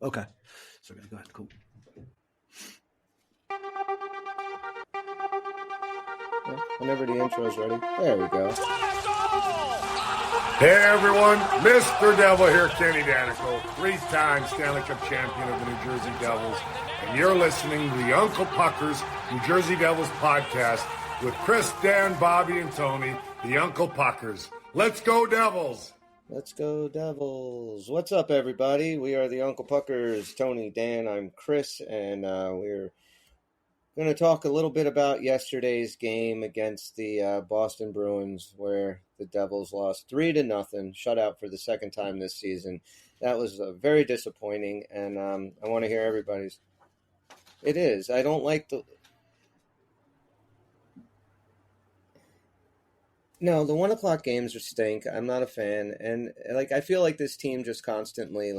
Okay. So go ahead. Cool. Whenever the intro's ready. There we go. Hey everyone, Mr. Devil here, Kenny Danico, 3-time Stanley Cup champion of the New Jersey Devils, and you're listening to the Uncle Puckers New Jersey Devils podcast with Chris, Dan, Bobby, and Tony, the Uncle Puckers. Let's go Devils! Let's go Devils! What's up, everybody? We are the Uncle Puckers. Tony, Dan, I'm Chris, and we're going to talk a little bit about yesterday's game against the Boston Bruins, where the Devils lost 3-0, shutout for the second time this season. That was very disappointing, and I want to hear everybody's. It is. I don't like the. No, the 1 o'clock games are stink. I'm not a fan, and I feel like this team just constantly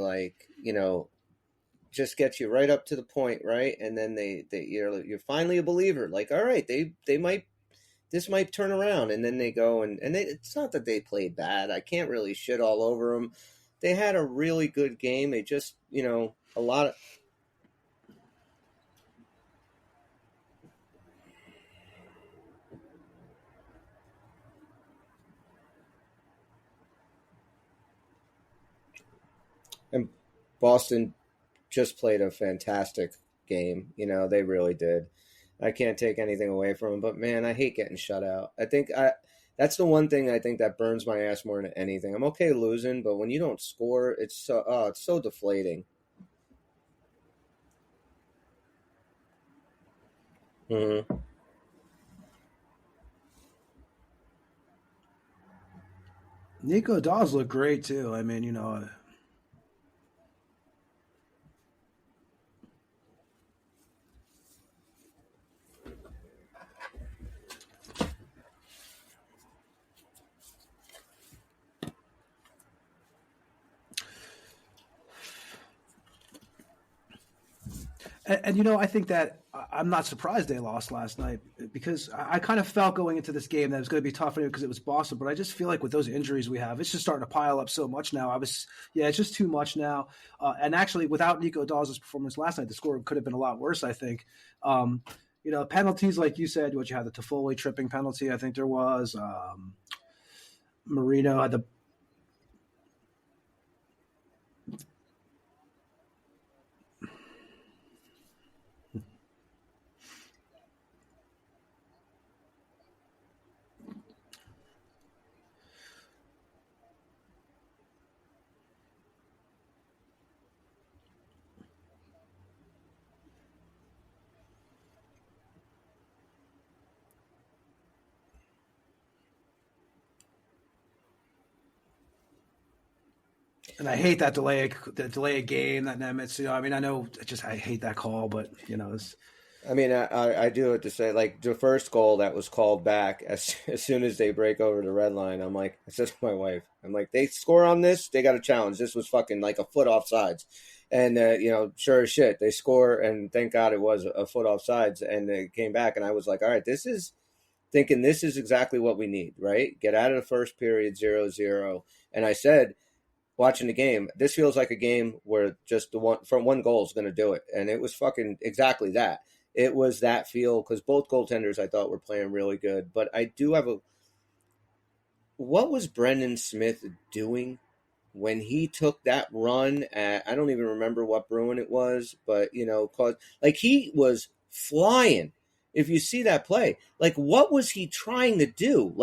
just gets you right up to the point, right? And then you're finally a believer. Like, all right, this might turn around, and then they go and it's not that they played bad. I can't really shit all over them. They had a really good game. They just, a lot of. And Boston just played a fantastic game. They really did. I can't take anything away from them, but man, I hate getting shut out. I think that's the one thing I think that burns my ass more than anything. I'm okay losing, but when you don't score, it's so deflating. Mm-hmm. Nico Daws looked great too. I mean, And I think that I'm not surprised they lost last night, because I kind of felt going into this game that it was going to be tough because it was Boston. But I just feel like with those injuries we have, it's just starting to pile up so much now. It's just too much now. And actually, without Nico Daws' performance last night, the score could have been a lot worse, I think. Penalties, like you said, what you had, the Toffoli tripping penalty, I think there was. Marino had the. And I hate that delay a game, that Nemitz. I know, I hate that call, but it's. I do have to say, the first goal that was called back as soon as they break over the red line, I said to my wife, they score on this, they got a challenge. This was fucking like a foot offsides. And, sure as shit, they score, and thank God it was a foot offsides, and they came back, and I was like, all right, this is exactly what we need, right? Get out of the first period 0-0. And I said, watching the game, this feels like a game where just one goal is going to do it. And it was fucking exactly that. It was that feel, because both goaltenders I thought were playing really good. But I do have what was Brendan Smith doing when he took that run at, I don't even remember what Bruin it was, but, he was flying. If you see that play, what was he trying to do?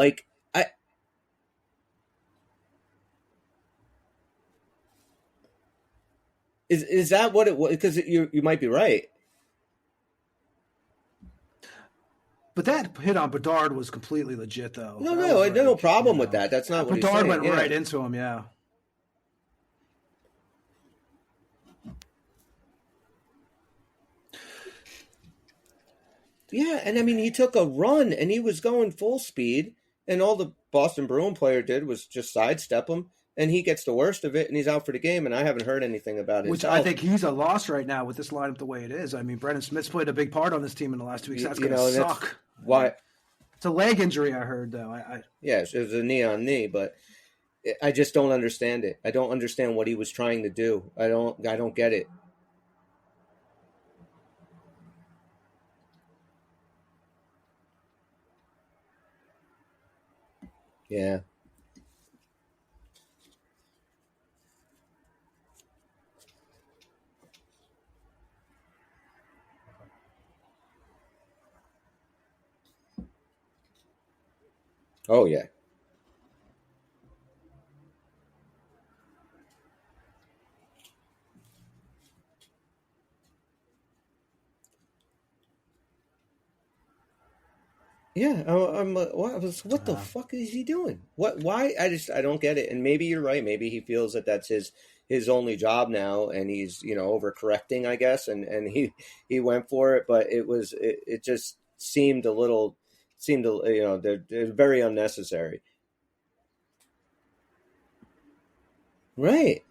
Is that what it was? Because you might be right. But that hit on Bedard was completely legit, though. No problem with that. That's not what he's saying. Bedard went right into him, yeah. Yeah, and he took a run, and he was going full speed, and all the Boston Bruin player did was just sidestep him, and he gets the worst of it, and he's out for the game, and I haven't heard anything about it. Which I think he's a loss right now with this lineup the way it is. Brendan Smith's played a big part on this team in the last 2 weeks. That's going to suck. Why? It's a leg injury, I heard, though. Yeah, it was a knee on knee, but I just don't understand it. I don't understand what he was trying to do. I don't get it. Yeah. Oh yeah. Yeah, what the fuck is he doing? What? Why? I don't get it. And maybe you're right. Maybe he feels that that's his only job now, and he's overcorrecting, I guess, and he went for it. But it just seemed a little they're very unnecessary. Right.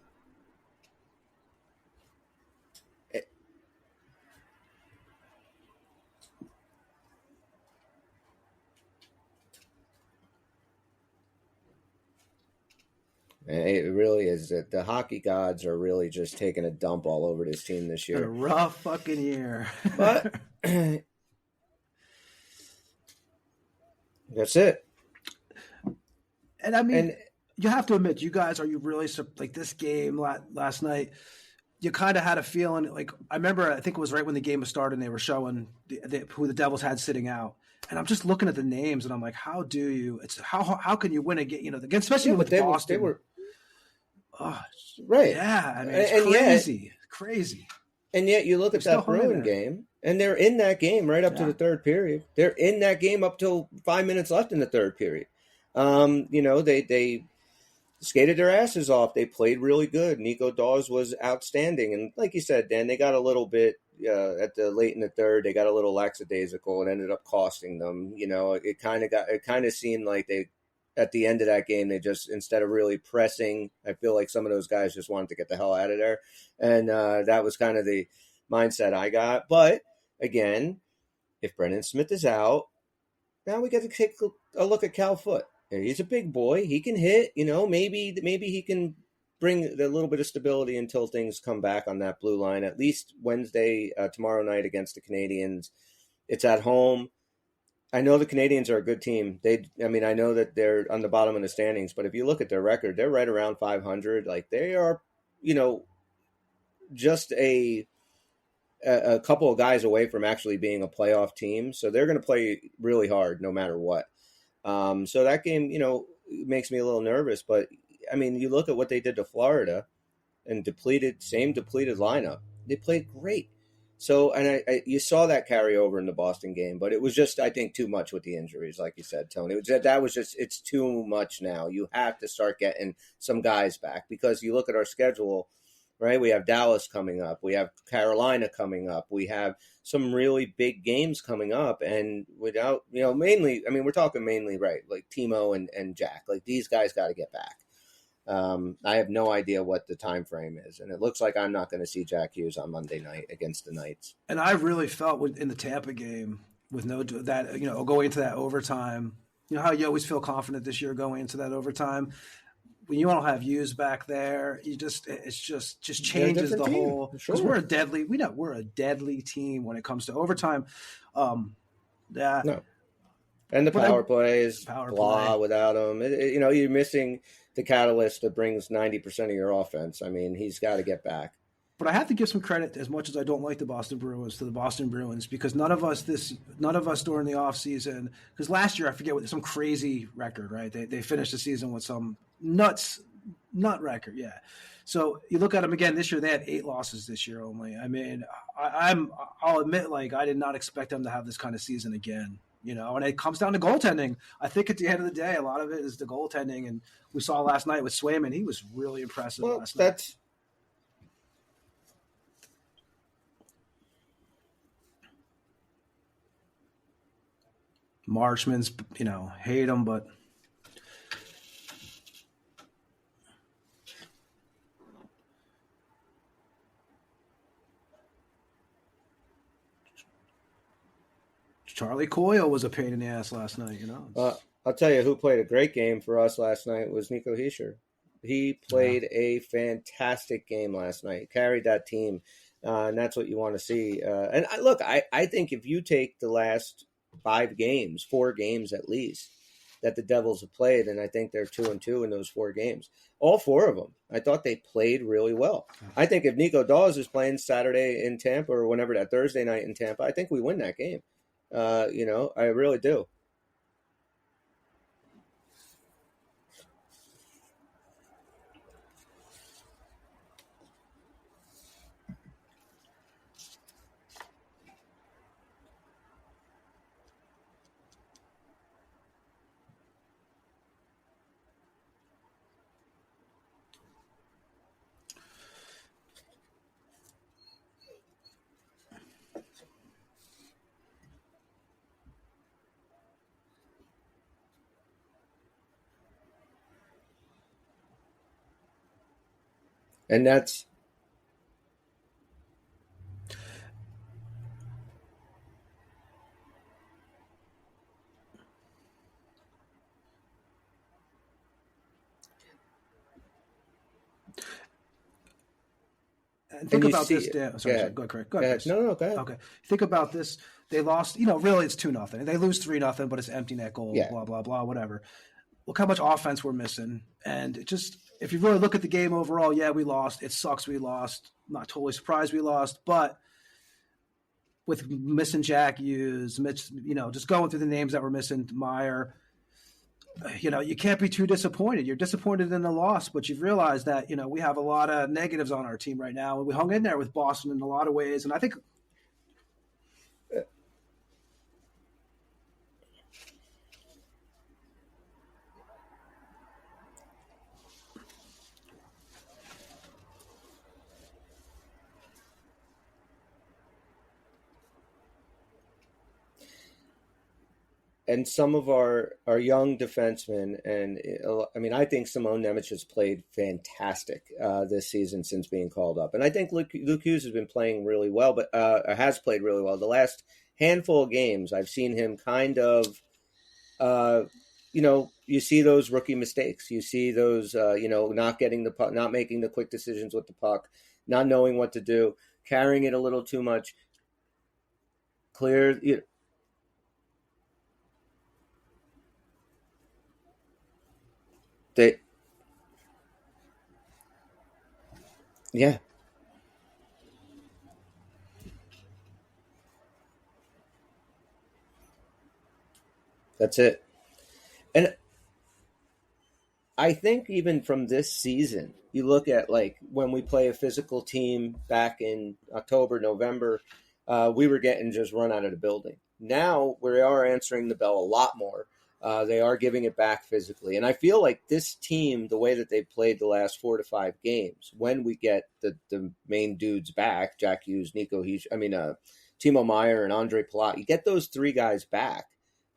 It really is. The hockey gods are really just taking a dump all over this team this Been a year. rough fucking year. But that's it. And I mean, And you have to admit, you guys, are you really like this game last night? You kind of had a feeling like I remember. I think it was right when the game was starting. They were showing who the Devils had sitting out, and I'm just looking at the names, and I'm like, how do you? It's how can you win a game? Again, especially with Boston. They were oh, right. Yeah, I mean, it's crazy. And yet you look at that Bruin game, and they're in that game right up to the third period. They're in that game up till 5 minutes left in the third period. They skated their asses off. They played really good. Nico Daws was outstanding. And like you said, Dan, they got a little bit at the late in the third. They got a little lackadaisical. It ended up costing them. It kind of seemed like they, at the end of that game, they just, instead of really pressing, I feel like some of those guys just wanted to get the hell out of there. And that was kind of the mindset I got. But again, if Brendan Smith is out, now we got to take a look at Cal Foote. He's a big boy. He can hit. Maybe he can bring a little bit of stability until things come back on that blue line. At least Wednesday, tomorrow night against the Canadiens. It's at home. I know the Canadiens are a good team. I know that they're on the bottom of the standings, but if you look at their record, they're right around 500. Like they are, just a couple of guys away from actually being a playoff team. So they're going to play really hard no matter what. So that game, makes me a little nervous. But, I mean, you look at what they did to Florida and same depleted lineup. They played great. So, and you saw that carry over in the Boston game. But it was just, I think, too much with the injuries, like you said, Tony. It's too much now. You have to start getting some guys back because you look at our schedule, right? We have Dallas coming up. We have Carolina coming up. We have some really big games coming up. And without, mainly, I mean, we're talking mainly, right, like Timo and Jack. Like these guys got to get back. I have no idea what the time frame is. And it looks like I'm not going to see Jack Hughes on Monday night against the Knights. And I really felt in the Tampa game with going into that overtime, how you always feel confident this year going into that overtime. When you don't have Hughes back there, it just changes the whole. Because we're a deadly team when it comes to overtime. No. And the power plays, blah, without him. You're missing the catalyst that brings 90% of your offense. I mean, he's got to get back. But I have to give some credit, as much as I don't like the Boston Bruins, to the Boston Bruins, because none of us during the offseason, because last year, I forget some crazy record, right? They finished the season with some nut record, yeah. So you look at them again this year; they had 8 losses this year only. I mean, I'll admit, like I did not expect them to have this kind of season again. And it comes down to goaltending. I think at the end of the day, a lot of it is the goaltending, and we saw last night with Swayman; he was really impressive last night. Marchman's, hate him, but Charlie Coyle was a pain in the ass last night, I'll tell you who played a great game for us last night was Nico Hischier. He Yeah. played a fantastic game last night. Carried that team, and that's what you want to see. I think if you take the last 5 games, 4 games at least, that the Devils have played, and I think they're 2-2 in those 4 games. All 4 of them, I thought they played really well. I think if Nico Daws is playing Saturday in Tampa or whenever that Thursday night in Tampa, I think we win that game. I really do. And that's And and think you about this, see. Dan. Go Sorry. ahead. Go ahead, Craig. Go Go ahead, ahead. Chris. No, go ahead. Okay. Think about this. They lost. Really, it's 2-0. They lose 3-0, but it's empty net goal. Yeah. Blah blah blah. Whatever. Look how much offense we're missing, and it just if you really look at the game overall, yeah, we lost. It sucks. We lost. Not totally surprised we lost, but with missing Jack Hughes, Mitch, just going through the names that were missing, Meyer. You can't be too disappointed. You're disappointed in the loss, but you've realized that, we have a lot of negatives on our team right now. And we hung in there with Boston in a lot of ways. And I think and some of our young defensemen, and I mean, I think Simone Nemec has played fantastic this season since being called up, and I think Luke Hughes has been playing really well, but has played really well. The last handful of games, I've seen him kind of, you see those rookie mistakes, you see those, not getting the puck, not making the quick decisions with the puck, not knowing what to do, carrying it a little too much. Clear. They, yeah, that's it. And I think even from this season, you look at like when we play a physical team back in October, November, we were getting just run out of the building. Now we are answering the bell a lot more. They are giving it back physically. And I feel like this team, the way that they've played the last 4 to 5 games, when we get the main dudes back, Jack Hughes, Timo Meyer and Andre Palat, you get those 3 guys back,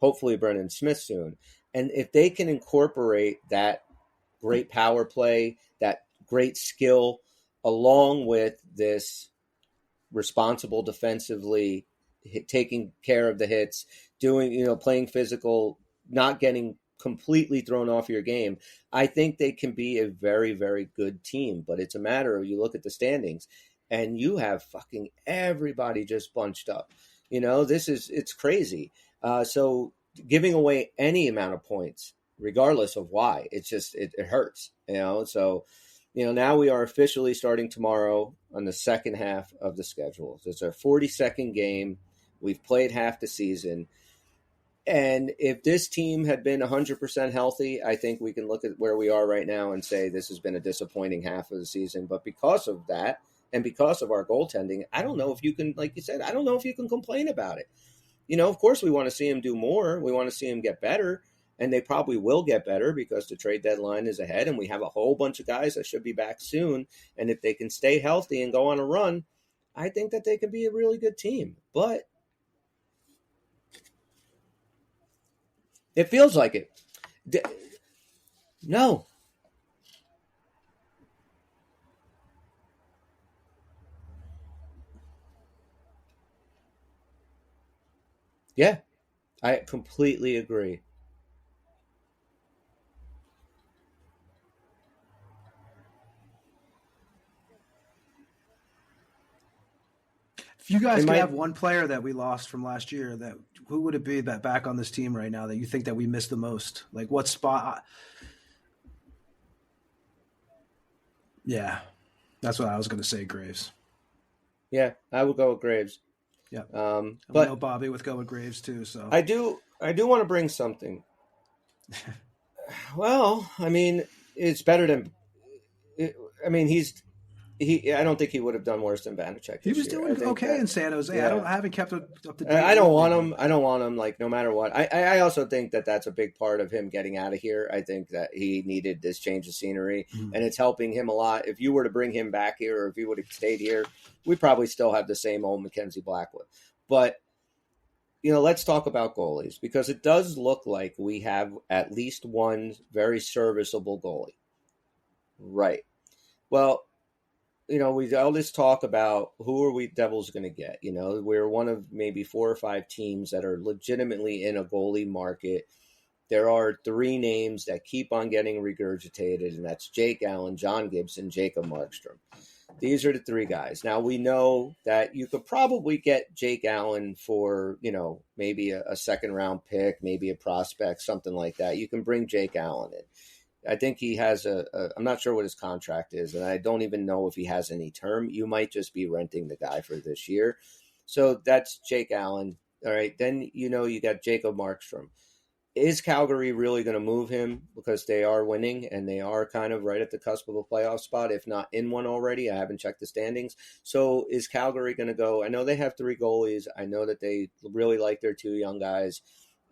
hopefully Brendan Smith soon. And if they can incorporate that great power play, that great skill, along with this responsible defensively, taking care of the hits, playing physical, not getting completely thrown off your game. I think they can be a very, very good team, but it's a matter of you look at the standings and you have fucking everybody just bunched up. It's crazy. So giving away any amount of points, regardless of why, it's just, it hurts, so now we are officially starting tomorrow on the second half of the schedule. It's our 42nd game. We've played half the season. And if this team had been 100% healthy, I think we can look at where we are right now and say this has been a disappointing half of the season. But because of that and because of our goaltending, I don't know if you can, like you said, I don't know if you can complain about it. Of course we want to see him do more. We want to see him get better. And they probably will get better because the trade deadline is ahead and we have a whole bunch of guys that should be back soon. And if they can stay healthy and go on a run, I think that they can be a really good team. But it feels like it. No. Yeah, I completely agree. If you guys could have one player that we lost from last year, who would it be that back on this team right now that you think that we missed the most? Like what spot? Yeah, that's what I was going to say, Graves. Yeah, I would go with Graves. Yeah, but I know Bobby would go with Graves too. So I do want to bring something. Well, I mean, it's better than. I mean, I don't think he would have done worse than Vanacek. He was doing okay in San Jose. Yeah. I haven't kept up to date. I don't want him. I don't want him. Like no matter what. I also think that that's a big part of him getting out of here. I think that he needed this change of scenery, and it's helping him a lot. If you were to bring him back here, or if he would have stayed here, we probably still have the same old Mackenzie Blackwood. But let's talk about goalies, because it does look like we have at least one very serviceable goalie. Right. Well, we all this talk about who are we Devils going to get. We're one of maybe 4 or 5 teams that are legitimately in a goalie market. There are 3 names that keep on getting regurgitated, and that's Jake Allen, John Gibson, Jacob Markstrom. These are the 3 guys. Now, we know that you could probably get Jake Allen for, maybe a second-round pick, maybe a prospect, something like that. You can bring Jake Allen in. I think he has I'm not sure what his contract is, and I don't even know if he has any term. You might just be renting the guy for this year. So that's Jake Allen. All right. Then, you got Jacob Markstrom. Is Calgary really going to move him, because they are winning and they are kind of right at the cusp of a playoff spot, if not in one already? I haven't checked the standings. So is Calgary going to go? I know they have 3 goalies. I know that they really like their 2 young guys.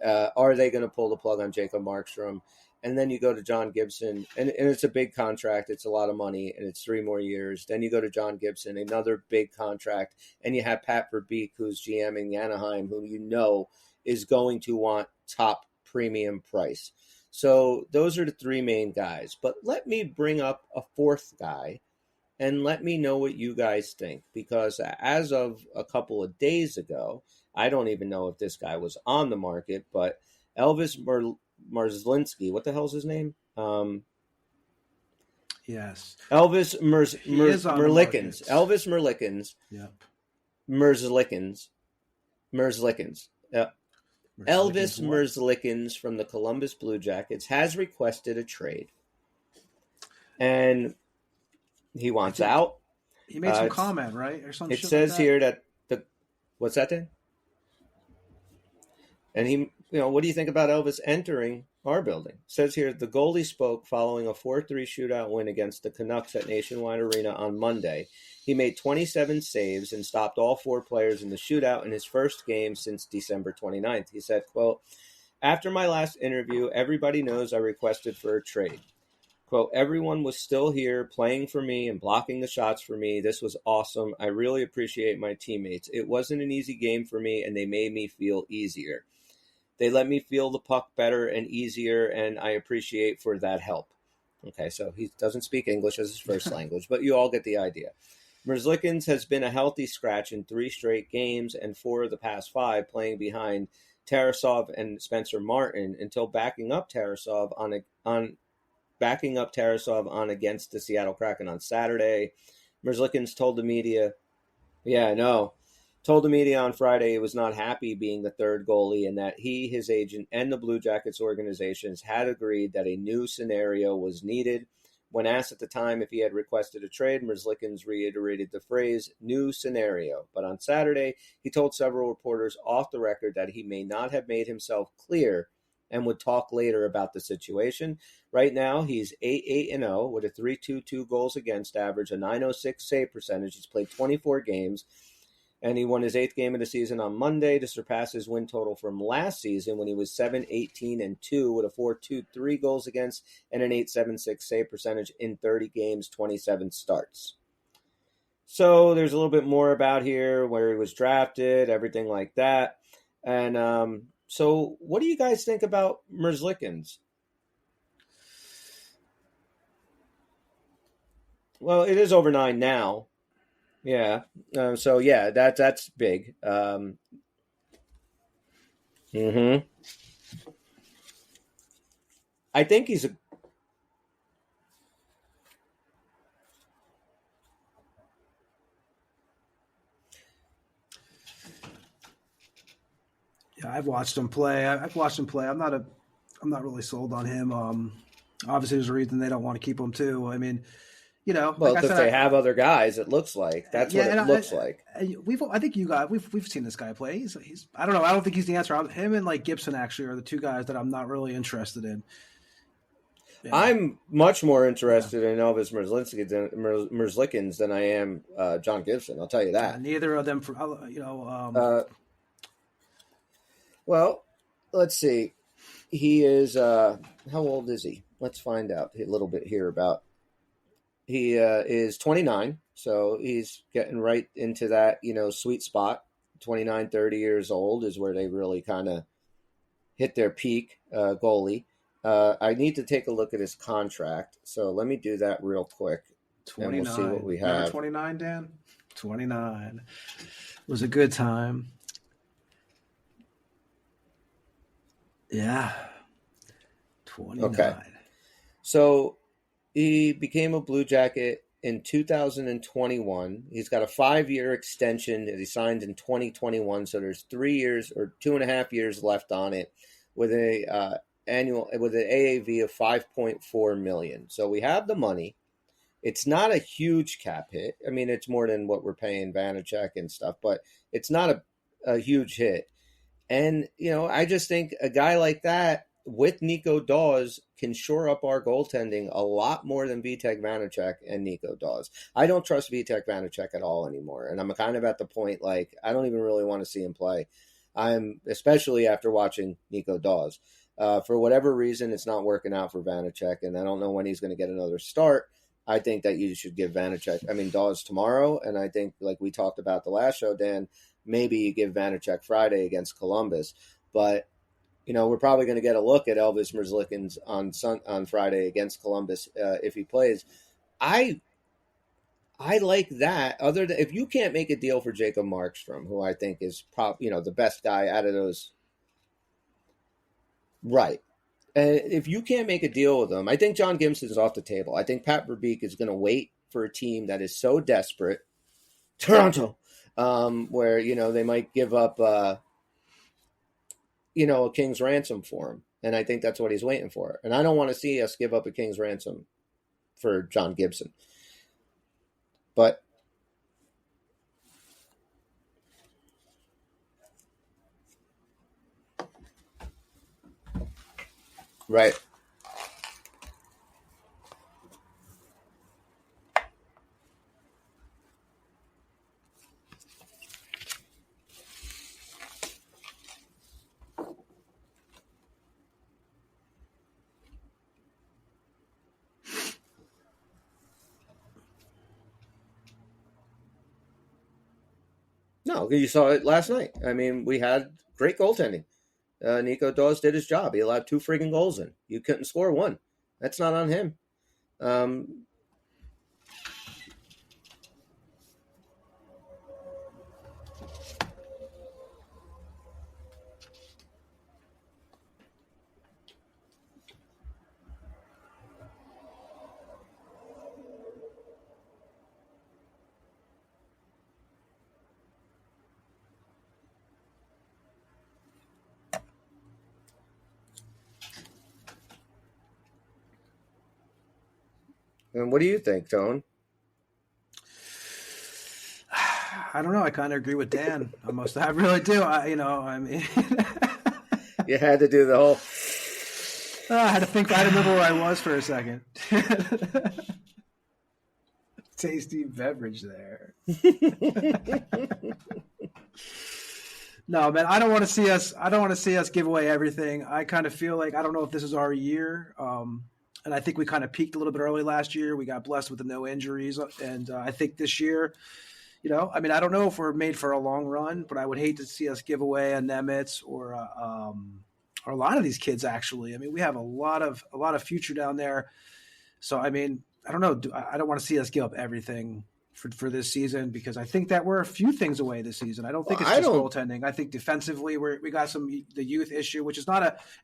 Are they going to pull the plug on Jacob Markstrom? And then you go to John Gibson, and it's a big contract. It's a lot of money, and it's 3 more years. Then you go to John Gibson, another big contract, and you have Pat Verbeek, who's GMing Anaheim, who is going to want top premium price. So those are the 3 main guys. But let me bring up a 4th guy, and let me know what you guys think, because as of a couple of days ago, I don't even know if this guy was on the market, but Elvis Merzlikins, what the hell's his name? Yes. Elvis Merzlikins. Elvis Merzlikins. Yep. Merzlikins. Yep. Elvis what? Merzlikins from the Columbus Blue Jackets has requested a trade. And he wants out. He made some comment, right? Or something. It says here that what's that then? And he, what do you think about Elvis entering our building? It says here, the goalie spoke following a 4-3 shootout win against the Canucks at Nationwide Arena on Monday. He made 27 saves and stopped all 4 players in the shootout in his first game since December 29th. He said, quote, "After my last interview, everybody knows I requested for a trade. Quote, everyone was still here playing for me and blocking the shots for me. This was awesome. I really appreciate my teammates. It wasn't an easy game for me, and they made me feel easier. They let me feel the puck better and easier, and I appreciate for that help." Okay, so he doesn't speak English as his first language, but you all get the idea. Merzlikins has been a healthy scratch in 3 straight games and 4 of the past 5, playing behind Tarasov and Spencer Martin until backing up Tarasov on against the Seattle Kraken on Saturday. Merzlikins told the media on Friday he was not happy being the 3rd goalie, and that he, his agent, and the Blue Jackets organizations had agreed that a new scenario was needed. When asked at the time if he had requested a trade, Merzlikins reiterated the phrase "new scenario." But on Saturday, he told several reporters off the record that he may not have made himself clear and would talk later about the situation. Right now, he's 8-8-0 with a .322 goals against average, a .906 save percentage. He's played 24 games. And he won his 8th game of the season on Monday to surpass his win total from last season when he was 7-18-2 with a .423 goals against and an .876 save percentage in 30 games, 27 starts. So there's a little bit more about here, where he was drafted, everything like that. And so what do you guys think about Merzlikins? Well, it is over 9 now. Yeah. So yeah, that's big. I think he's a. I've watched him play. I've watched him play. I'm not really sold on him. Obviously, there's a reason they don't want to keep him too. I mean, Well, like I if said, they have other guys, it looks like that's what it looks like. I think we've seen this guy play. He's I don't know. I don't think he's the answer. Him and like Gibson actually are the two guys that I'm not really interested in. Yeah. I'm much more interested in Elvis Merzlikins than I am John Gibson. I'll tell you that. Neither of them, well, let's see. He is how old is he? Let's find out a little bit here about. He is 29, so he's getting right into that sweet spot. 29, 30 years old is where they really kind of hit their peak goalie. I need to take a look at his contract, so let me do that real quick. 29. And we'll see what we have. 29, Dan? 29. It was a good time. Yeah. 29. Okay. So he became a Blue Jacket in 2021. He's got a 5-year extension that he signed in 2021, so there's 3 years or 2.5 years left on it with an AAV of $5.4 million. So we have the money. It's not a huge cap hit. I mean, it's more than what we're paying Vanacek and stuff, but it's not a huge hit. And, I just think a guy like that with Nico Daws can shore up our goaltending a lot more than Vitek Vanacek and Nico Daws. I don't trust Vitek Vanacek at all anymore. And I'm kind of at the point, like, I don't even really want to see him play. Especially after watching Nico Daws. For whatever reason, it's not working out for Vanacek, and I don't know when he's going to get another start. I think that you should give Daws tomorrow, and I think, like we talked about the last show, Dan, maybe you give Vanacek Friday against Columbus. But, we're probably going to get a look at Elvis Merzlikins on Friday against Columbus if he plays. I like that. Other than if you can't make a deal for Jacob Markstrom, who I think is the best guy out of those. Right. If you can't make a deal with them, I think John Gibson is off the table. I think Pat Verbeek is going to wait for a team that is so desperate, Toronto, where, they might give up, a king's ransom for him. And I think that's what he's waiting for. And I don't want to see us give up a king's ransom for John Gibson. But right. No, you saw it last night. I mean, we had great goaltending. Nico Daws did his job. He allowed 2 friggin' goals in. You couldn't score 1. That's not on him. And what do you think, Tone? I don't know. I kind of agree with Dan. I really do. I mean, you had to do the whole. I had to think. I had to remember where I was for a second. Tasty beverage there. No, man. I don't want to see us give away everything. I kind of feel like I don't know if this is our year. And I think we kind of peaked a little bit early last year. We got blessed with the no injuries. And I think this year, I mean, I don't know if we're made for a long run, but I would hate to see us give away a Nemitz or a lot of these kids, actually. I mean, we have a lot of future down there. So, I mean, I don't know. I don't want to see us give up everything for this season because I think that we're a few things away this season. I don't think it's just goaltending. I think defensively we got the youth issue, which is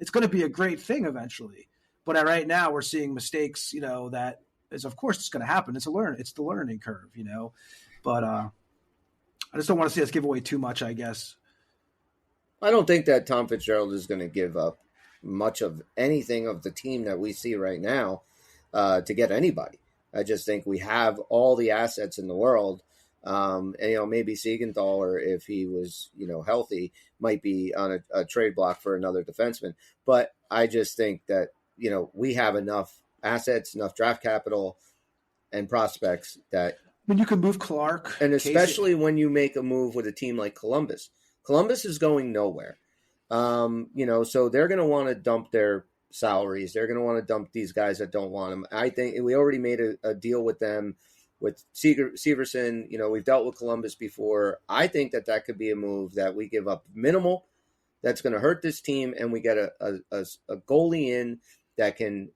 it's going to be a great thing eventually. But right now we're seeing mistakes, that is, of course, it's going to happen. It's the learning curve, But I just don't want to see us give away too much, I guess. I don't think that Tom Fitzgerald is going to give up much of anything of the team that we see right now to get anybody. I just think we have all the assets in the world. And, maybe Siegenthaler, if he was, healthy, might be on a trade block for another defenseman. But I just think that, we have enough assets, enough draft capital and prospects that. When you can move Clark. And especially when you make a move with a team like Columbus. Columbus is going nowhere. So they're going to want to dump their salaries. They're going to want to dump these guys that don't want them. I think we already made a deal with them with Severson. We've dealt with Columbus before. I think that could be a move that we give up minimal that's going to hurt this team, and we get a goalie in that can,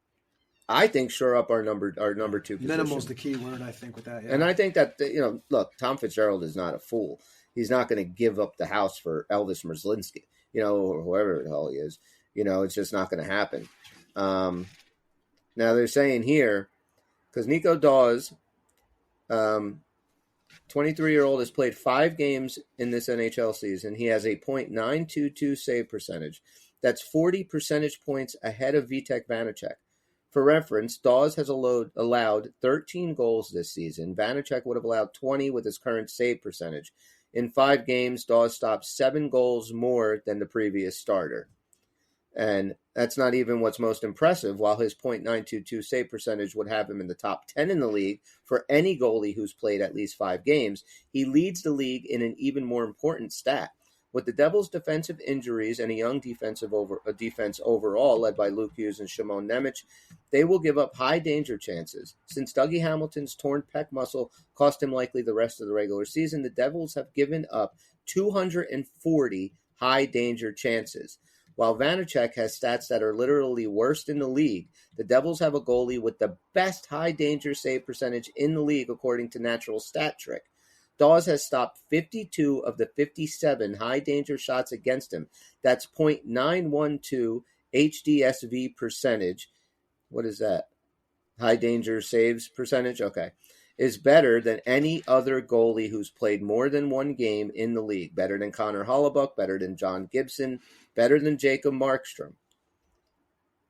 I think, shore up our number two position. Minimal's the key word, I think, with that. Yeah. And I think that, look, Tom Fitzgerald is not a fool. He's not going to give up the house for Elvis Merzlikins, or whoever the hell he is. It's just not going to happen. Now they're saying here, because Nico Daws, 23-year-old, has played 5 games in this NHL season. He has a .922 save percentage. That's 40 percentage points ahead of Vitek Vanacek. For reference, Daws has allowed 13 goals this season. Vanacek would have allowed 20 with his current save percentage. In 5 games, Daws stopped 7 goals more than the previous starter. And that's not even what's most impressive. While his .922 save percentage would have him in the top 10 in the league for any goalie who's played at least 5 games, he leads the league in an even more important stat. With the Devils' defensive injuries and a young defense overall, led by Luke Hughes and Shimon Nemec, they will give up high danger chances. Since Dougie Hamilton's torn pec muscle cost him likely the rest of the regular season, the Devils have given up 240 high danger chances. While Vanacek has stats that are literally worst in the league, the Devils have a goalie with the best high danger save percentage in the league according to Natural Stat Trick. Daws has stopped 52 of the 57 high-danger shots against him. That's .912 HDSV percentage. What is that? High-danger saves percentage? Okay. Is better than any other goalie who's played more than 1 game in the league. Better than Connor Hellebuyck, better than John Gibson, better than Jacob Markstrom.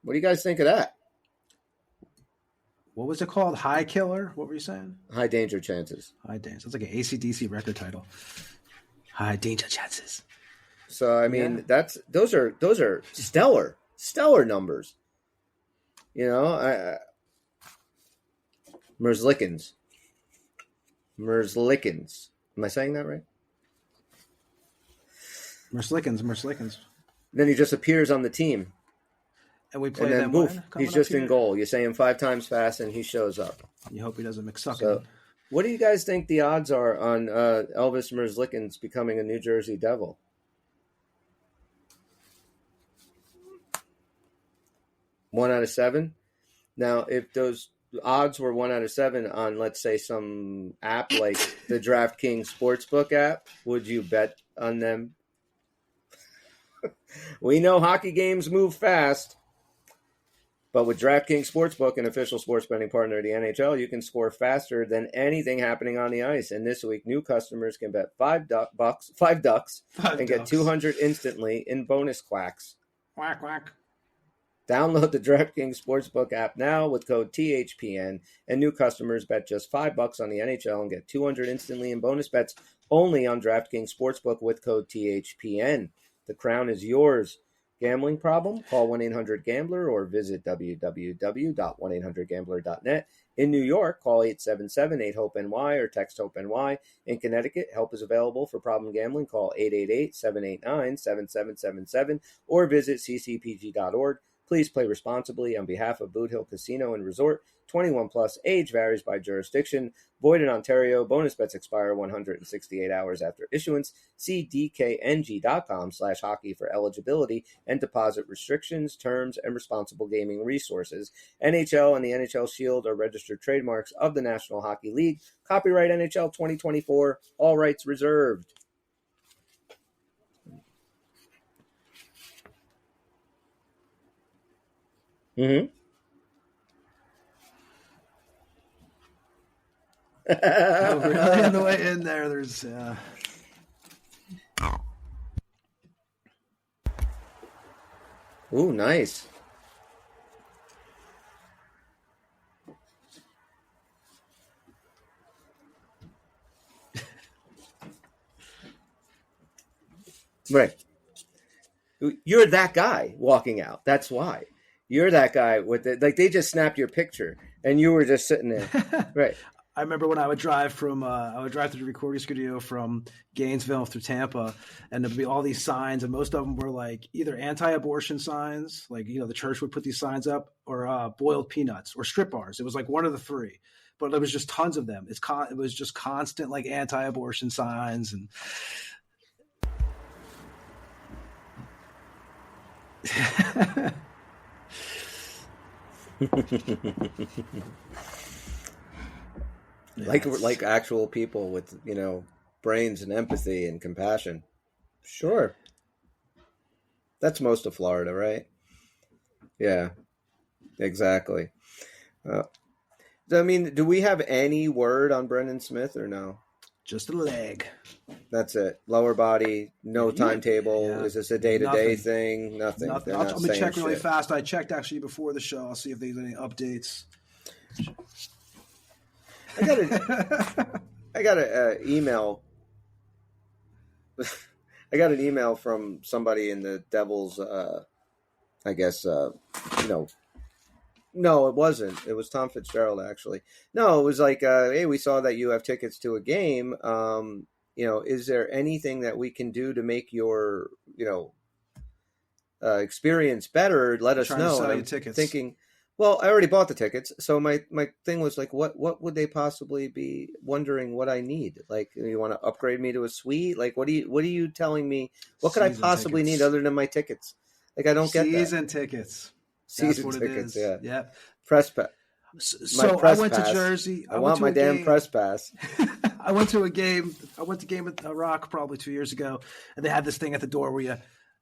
What do you guys think of that? What was it called? High Killer? What were you saying? High danger chances. High danger. Sounds like an AC/DC record title. High danger chances. So I mean, those are stellar numbers. Merzlikins. Am I saying that right? Merzlikins. Then he just appears on the team. And we play and then them boof, when? he's just in goal. You say him 5 times fast, and he shows up. You hope he doesn't mix up. So, what do you guys think the odds are on Elvis Merzlikins becoming a New Jersey Devil? One out of 7. Now, if those odds were 1 out of 7 on, let's say, some app like the DraftKings Sportsbook app, would you bet on them? We know hockey games move fast. But with DraftKings Sportsbook, an official sports betting partner of the NHL, you can score faster than anything happening on the ice. And this week, new customers can bet $5 and get 200 instantly in bonus quacks. Quack, quack. Download the DraftKings Sportsbook app now with code THPN, and new customers bet just $5 on the NHL and get 200 instantly in bonus bets only on DraftKings Sportsbook with code THPN. The crown is yours. Gambling problem? Call 1-800-GAMBLER or visit www.1800gambler.net. In New York, call 877-8-HOPE-NY or text HOPE-NY. In Connecticut, help is available for problem gambling. Call 888-789-7777 or visit ccpg.org. Please play responsibly on behalf of Boot Hill Casino and Resort. 21 plus, age varies by jurisdiction. Void in Ontario. Bonus bets expire 168 hours after issuance. See dkng.com/hockey for eligibility and deposit restrictions, terms, and responsible gaming resources. NHL and the NHL Shield are registered trademarks of the National Hockey League. Copyright NHL 2024. All rights reserved. Mm-hmm. Really on the way in there, there's Ooh, nice. Right. You're that guy walking out. That's why. You're that guy with the, like, they just snapped your picture and you were just sitting there. Right. I remember when I would drive through the recording studio from Gainesville through Tampa, and there'd be all these signs, and most of them were like either anti-abortion signs, like, you know, the church would put these signs up, or boiled peanuts or strip bars. It was like one of the three, but there was just tons of them. It was just constant like anti-abortion signs, and Like actual people with, you know, brains and empathy and compassion. Sure. That's most of Florida, right? Yeah, exactly. Uh, I mean, do we have any word on Brendan Smith or no? just a leg. That's it. Lower body, no timetable. Yeah. Is this a day-to-day Nothing. thing? Nothing. Nothing. They're not I'm gonna saying check really shit. fast. I checked actually before the show. I'll see if there's any updates. I got a email. I got an email from somebody in the Devils. I guess you know. No, it wasn't. It was Tom Fitzgerald, actually. No, it was like, hey, we saw that you have tickets to a game. You know, is there anything that we can do to make your, you know, experience better? Let us Trying to know. sell And you I'm tickets. thinking, well, I already bought the tickets, so my thing was like, what would they possibly be wondering what I need? Like, you want to upgrade me to a suite? Like, what are you telling me? What could I Season possibly tickets. need other than my tickets? Like, I don't get that. Season tickets. That's Season what tickets, it is. yeah. Yep. Press pass. So press I went pass. to Jersey. I want my damn press pass. I went to a game. I went to a game at Rock probably 2 years ago, and they had this thing at the door where you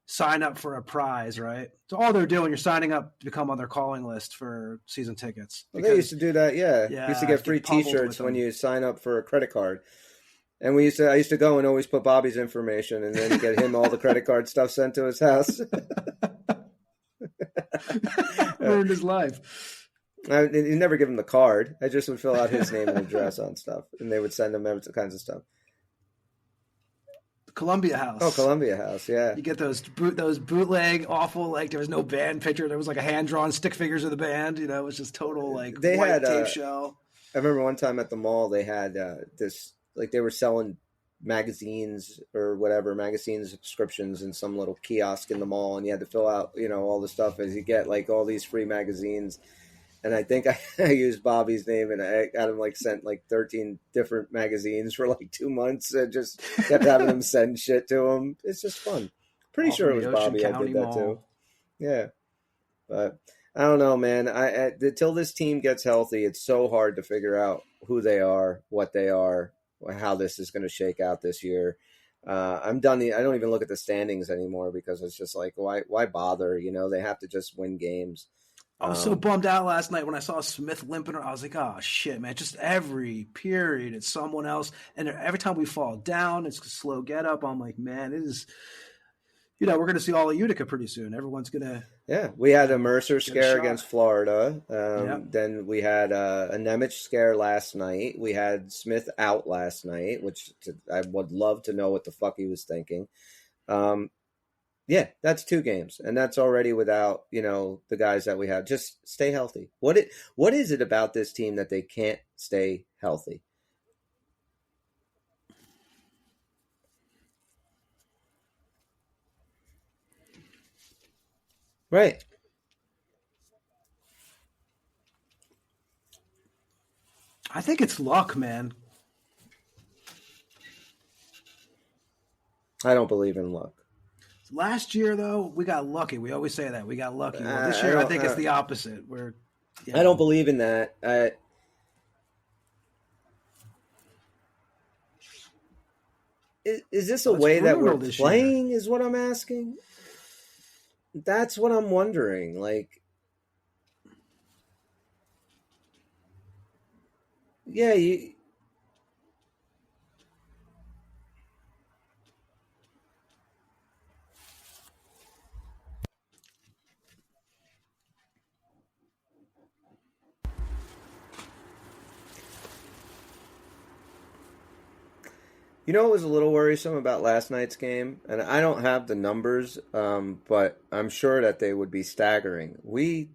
sign up for a prize, right? So all they're doing, you're signing up to become on their calling list for season tickets. Well, they used to do that, yeah. Yeah, Used to get I free get pummeled T-shirts with when them. you sign up for a credit card. And I used to go and always put Bobby's information and then get him all the credit card stuff sent to his house. Ruined his life. You never give him the card. I just would fill out his name and address on stuff, and they would send him all kinds of stuff. Columbia House. Oh, Columbia House, yeah. You get those bootleg awful, like there was no band picture. There was like a hand-drawn stick figures of the band. You know, it was just total like They white had tape show. I remember one time at the mall they had this, like, they were selling magazines or whatever, magazine subscriptions in some little kiosk in the mall, and you had to fill out, you know, all the stuff as you get like all these free magazines. And I think I used Bobby's name, and I got him like sent like 13 different magazines for like 2 months, and just kept having him send shit to him. It's just fun. Pretty All sure it from was the Ocean Bobby I County did that Mall. too. Yeah, but I don't know, man. Until this team gets healthy, it's so hard to figure out who they are, what they are, how this is going to shake out this year. I'm done. I don't even look at the standings anymore because it's just like, why bother? You know, they have to just win games. I was so bummed out last night when I saw Smith limping. I was like, oh, shit, man. Just every period, it's someone else. And every time we fall down, it's a slow get up. I'm like, man, it is, you know, we're going to see all of Utica pretty soon. Everyone's going to. Yeah, we had a Mercer scare shot. against Florida. Yep. Then we had a Nemec scare last night. We had Smith out last night, which I would love to know what the fuck he was thinking. Yeah, that's 2 games, and that's already without, you know, the guys that we have. Just stay healthy. What is it about this team that they can't stay healthy? Right. I think it's luck, man. I don't believe in luck. Last year, though, we got lucky. We always say that. We got lucky. Well, this year, I think it's the opposite. I don't believe in that. Is this a way that we're playing is what I'm asking? That's what I'm wondering. Like, yeah, You know what was a little worrisome about last night's game? And I don't have the numbers, but I'm sure that they would be staggering. We're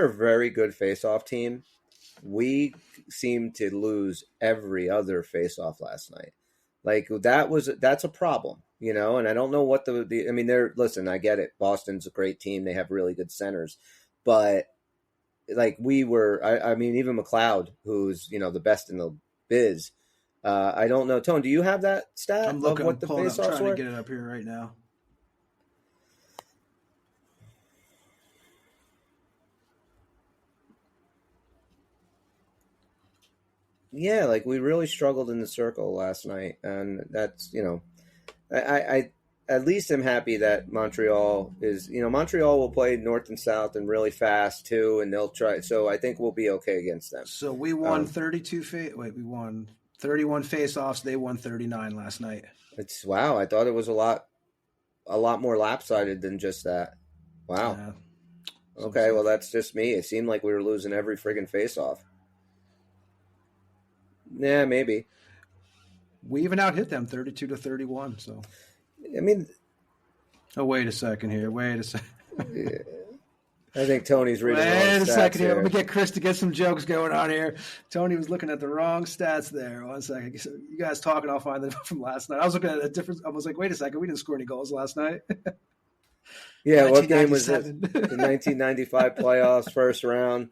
a very good face-off team. We seemed to lose every other face-off last night. Like that's a problem, you know. And I don't know what I mean. Listen. I get it. Boston's a great team. They have really good centers, but like we were. I mean, even McLeod, who's the best in the biz. I don't know. Tone, do you have that stat I'm looking. of what I'm the pulling up, face-offs trying were? to get it up here right now. Yeah, like we really struggled in the circle last night, and that's I at least am happy that Montreal is Montreal will play north and south and really fast too, and they'll try. So I think we'll be okay against them. So we won 32 we won 31 face-offs. They won 39 last night. It's wow. I thought it was a lot more lopsided than just that. Wow. Yeah. Okay, well that's just me. It seemed like we were losing every friggin' face-off. Yeah, maybe. We even out-hit them 32-31. So, I mean, oh, wait a second here. Wait a second. Yeah. I think Tony's reading the wrong Wait a stats second here. here. Let me get Chris to get some jokes going on here. Tony was looking at the wrong stats there. 1 second. So you guys talking, I'll find them from last night. I was looking at a different. I was like, wait a second. We didn't score any goals last night. Yeah, what game was this? The 1995 playoffs, first round.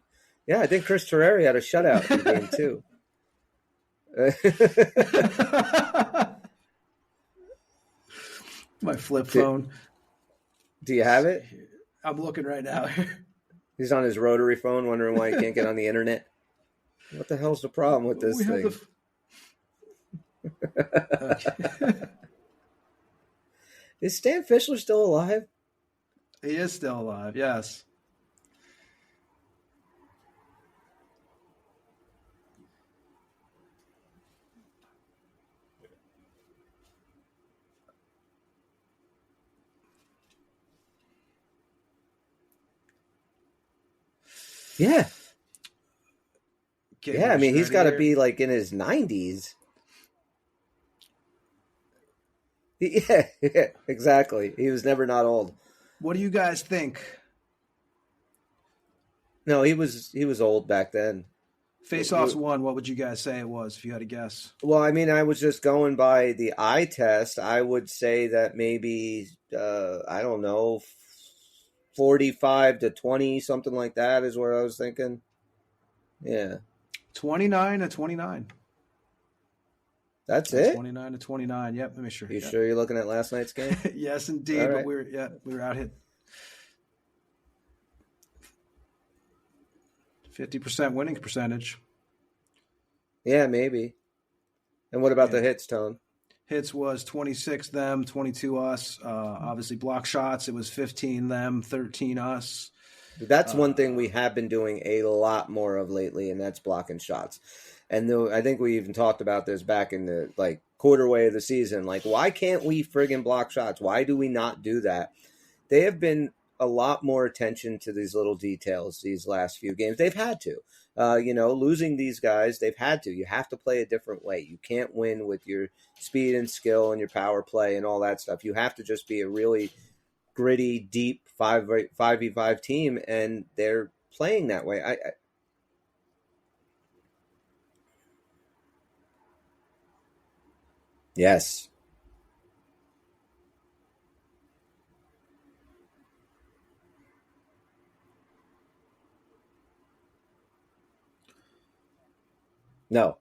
Yeah, I think Chris Terreri had a shutout in game 2. My flip phone. Do you have it? I'm looking right now. He's on his rotary phone, wondering why he can't get on the internet. What the hell's the problem with this thing? Is Stan Fischler still alive? He is still alive, yes. Yeah. Getting Yeah, I mean, he's got to here. be like in his 90s. Yeah, exactly. He was never not old. What do you guys think? No, he was old back then. Face-offs won. What would you guys say it was if you had to guess? Well, I mean, I was just going by the eye test. I would say that maybe I don't know, 45-20, something like that is where I was thinking. Yeah. 29-29. That's it? 29-29. Yep, let me sure. You sure you're looking at last night's game? Yes, indeed. All But right. we were out hit 50% winning percentage. Yeah, maybe. And what about the hits, Tone? Hits was 26 them, 22 us. Obviously, block shots, it was 15 them, 13 us. That's one thing we have been doing a lot more of lately, and that's blocking shots. And I think we even talked about this back in the quarter way of the season. Like, why can't we friggin' block shots? Why do we not do that? They have been a lot more attention to these little details these last few games. They've had to. Losing these guys, they've had to. You have to play a different way. You can't win with your speed and skill and your power play and all that stuff. You have to just be a really gritty, deep 5v5 team, and they're playing that way. Yes. No.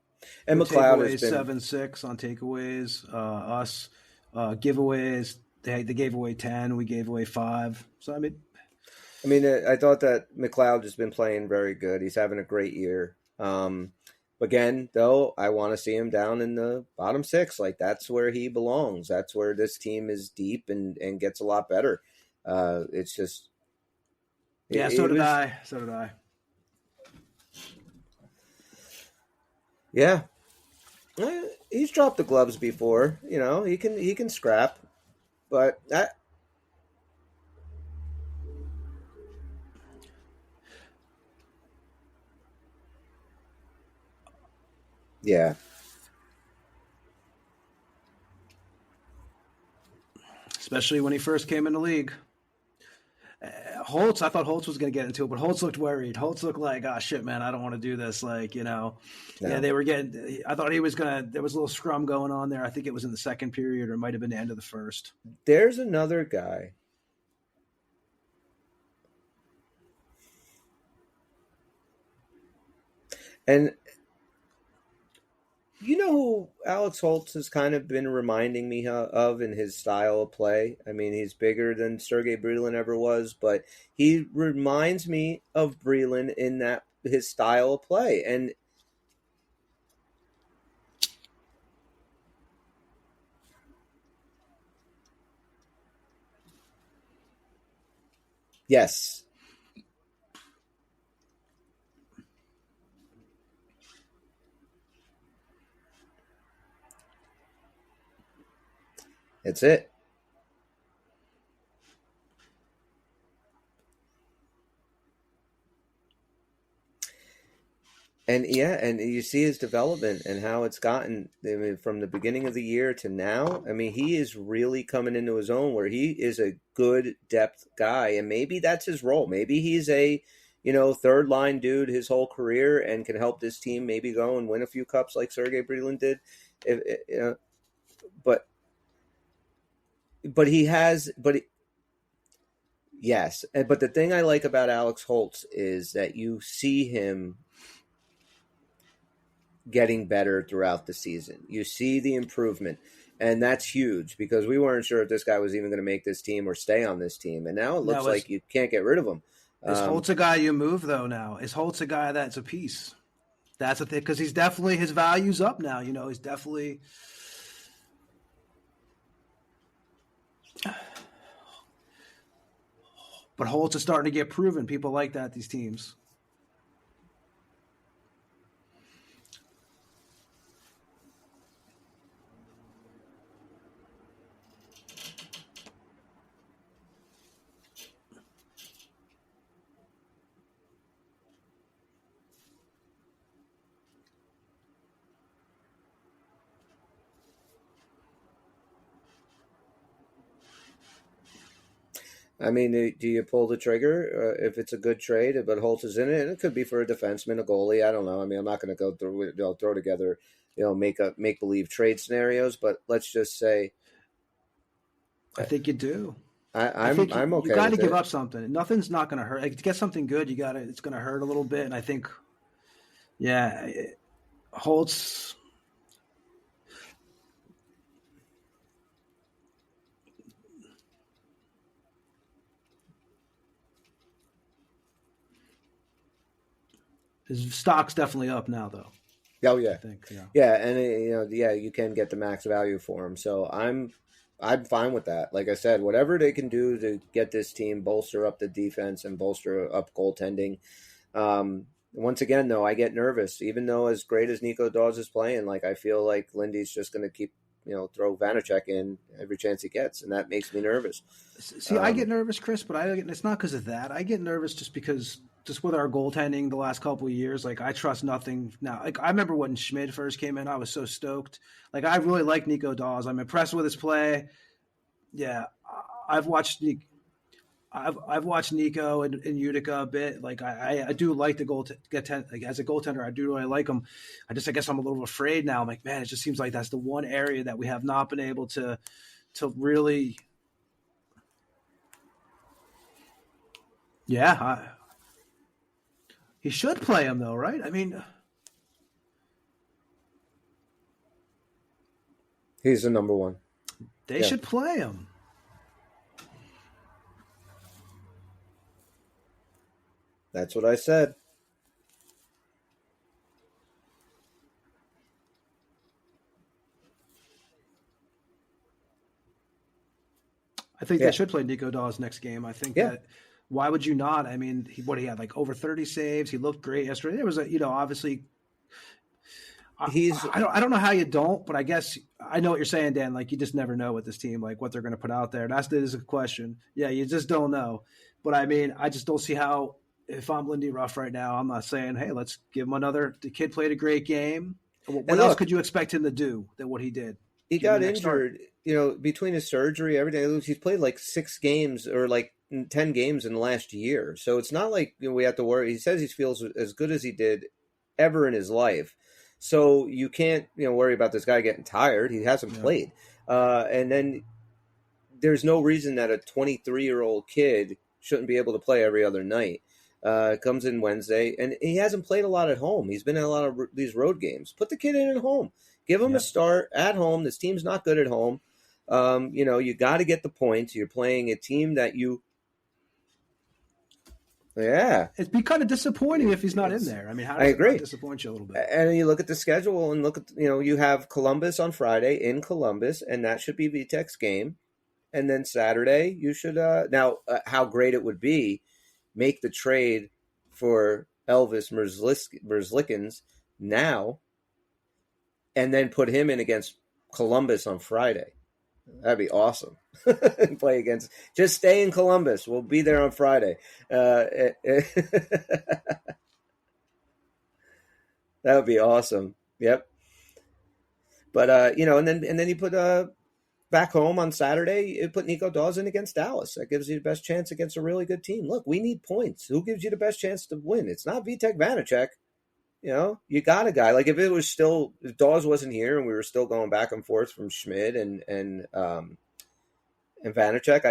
And McLeod has been 7-6 on takeaways. Us giveaways. They gave away 10. We gave away 5. So I mean, I thought that McLeod has been playing very good. He's having a great year. Again, though, I want to see him down in the bottom 6. Like, that's where he belongs. That's where this team is deep and gets a lot better. It's just... Yeah, so did I. Yeah. He's dropped the gloves before. He can scrap. But that... Yeah. especially when he first came in the league. Holtz, I thought Holtz was going to get into it, but Holtz looked worried. Holtz looked like, oh, shit, man, I don't want to do this. Like, Yeah, they were getting – I thought he was going to – there was a little scrum going on there. I think it was in the second period or it might have been the end of the first. There's another guy. And you know who Alex Holtz has kind of been reminding me of in his style of play? I mean, he's bigger than Sergei Brylin ever was, but he reminds me of Brylin in that his style of play. And yes. That's it. And you see his development and how it's gotten. I mean, from the beginning of the year to now. I mean, he is really coming into his own where he is a good depth guy. And maybe that's his role. Maybe he's a, third line dude his whole career and can help this team maybe go and win a few cups like Sergei Brylin did. Yes. But the thing I like about Alex Holtz is that you see him getting better throughout the season. You see the improvement, and that's huge because we weren't sure if this guy was even going to make this team or stay on this team. And now it looks like you can't get rid of him. Is Holtz a guy you move, though, now? Is Holtz a guy that's a piece? That's the thing, because he's definitely – his value's up now. He's definitely – but Holtz is starting to get proven. People like that, these teams. I mean, do you pull the trigger if it's a good trade, but Holtz is in it? And it could be for a defenseman, a goalie. I don't know. I mean, I'm not going to go throw together, make believe trade scenarios. But let's just say, I think you do. I'm okay. You got to with give it. up something. Nothing's not going to hurt. Like, to get something good, it's going to hurt a little bit. And I think, Holtz. His stock's definitely up now, though. Oh yeah, I think, and you can get the max value for him. So I'm fine with that. Like I said, whatever they can do to get this team bolster up the defense and bolster up goaltending. Once again, though, I get nervous. Even though as great as Nico Daws is playing, like I feel like Lindy's just going to keep throw Vanacek in every chance he gets, and that makes me nervous. See, I get nervous, Chris, but it's not because of that. I get nervous just because. Just with our goaltending the last couple of years, like I trust nothing now. Like I remember when Schmid first came in, I was so stoked. Like I really like Nico Daws. I'm impressed with his play. Yeah, I've watched Nico and Utica a bit. Like I do like the like as a goaltender, I do really like him. I guess I'm a little afraid now. I'm like, man, it just seems like that's the one area that we have not been able to really. Yeah. He should play him, though, right? I mean, he's the number one. They should play him. That's what I said. I think they should play Nico Daws next game. I think that. Why would you not? I mean, he had like over 30 saves. He looked great yesterday. There was obviously. I don't know how you don't, but I guess I know what you're saying, Dan. Like you just never know with this team, like what they're going to put out there. That is a question. Yeah, you just don't know. But I mean, I just don't see how. If I'm Lindy Ruff right now, I'm not saying, hey, let's give him another. The kid played a great game. What else could you expect him to do than what he did? he give him got the next start. injured, between his surgery, everything. He's played like 6 games or like 10 games in the last year. So it's not like we have to worry. He says he feels as good as he did ever in his life. So you can't, worry about this guy getting tired. He hasn't played. And then there's no reason that a 23-year-old kid shouldn't be able to play every other night. Comes in Wednesday, and he hasn't played a lot at home. He's been in a lot of these road games. Put the kid in at home. Give him a start at home. This team's not good at home. You got to get the points. You're playing a team that you... Yeah. It'd be kind of disappointing if he's not in there. I mean, how does it not disappoint you a little bit? And you look at the schedule and look at, you have Columbus on Friday in Columbus, and that should be Vitek's game. And then Saturday, you should... how great it would be, make the trade for Elvis Merzlikins now, and then put him in against Columbus on Friday. That'd be awesome. Play against. Just stay in Columbus. We'll be there on Friday. That would be awesome. Yep. But and then you put back home on Saturday, you put Nico Daws in against Dallas. That gives you the best chance against a really good team. Look, we need points. Who gives you the best chance to win? It's not Vitek Vanacek. You got a guy. Like if Daws wasn't here and we were still going back and forth from Schmidt and Vanacek,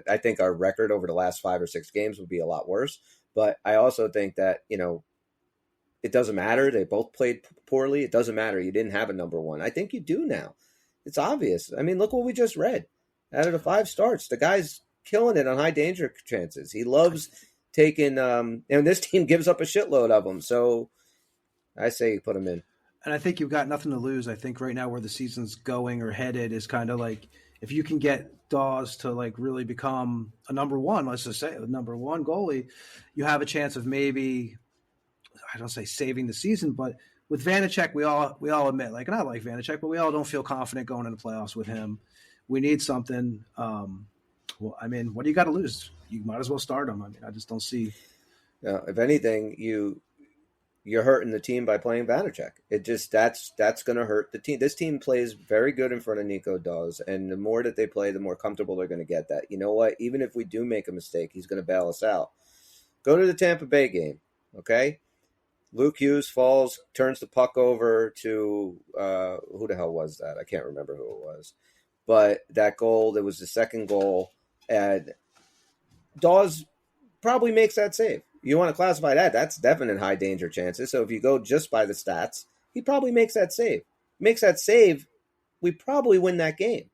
I think our record over the last 5 or 6 games would be a lot worse. But I also think that, it doesn't matter. They both played poorly. It doesn't matter. You didn't have a number one. I think you do now. It's obvious. I mean, look what we just read. Out of the 5 starts, the guy's killing it on high danger chances. He loves taking, and this team gives up a shitload of them. So I say you put him in. And I think you've got nothing to lose. I think right now where the season's going or headed is kind of like if you can get Daws to like really become a number one, let's just say a number one goalie, you have a chance of maybe, I don't say saving the season, but with Vanacek, we all admit, like, and I like Vanacek, but we all don't feel confident going into the playoffs with him. We need something. Well, I mean, what do you got to lose? You might as well start him. I mean, I just don't see. If anything, you're hurting the team by playing Vanacek. It just that's going to hurt the team. This team plays very good in front of Nico Daws, and the more that they play, the more comfortable they're going to get. That, you know what? Even if we do make a mistake, he's going to bail us out. Go to the Tampa Bay game, okay? Luke Hughes falls, turns the puck over to who the hell was that? I can't remember who it was. But that goal, it was the second goal, and Daws probably makes that save. You want to classify that? That's definite high danger chances. So if you go just by the stats, he probably makes that save. Makes that save, we probably win that game.